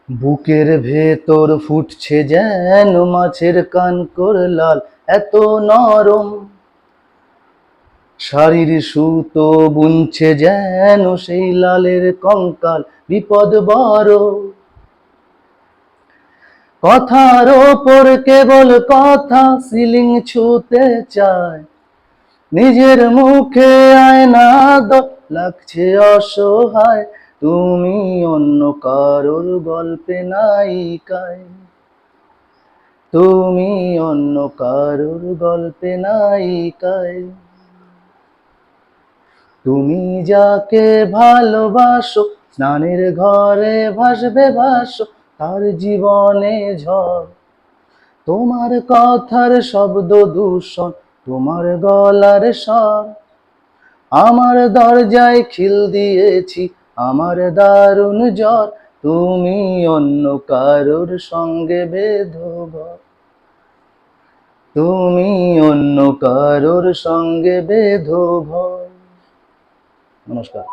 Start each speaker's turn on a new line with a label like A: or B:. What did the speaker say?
A: বুকের ভেতর ফুটছে যেন মাছের কানকর লাল, এত নরম শাড়ির সুতো বুনছে যেন সেই লালের কঙ্কাল, বিপদ বড়। কথার ওপর কেবল কথা, সিলিং ছুঁতে চায়, নিজের মুখে আয়না লাগছে অসহায়। তুমি অন্য কারোর গল্পে নায়িকায়, তুমি অন্য কারোর গল্পে নায়িকায়। তুমি যাকে ভালোবাসো, স্নানের ঘরে ভাসবে ভাসো, তার জীবনে ঝড়। তোমার কথার শব্দ দূষণ, তোমার গলার স্বর। আমার দরজায় খিল দিয়েছি, আমার দারুণ জ্বর। তুমি অন্য কারোর সঙ্গে বেঁধো ঘর, তুমি অন্য কারোর সঙ্গে বেঁধো ঘর। নমস্কার।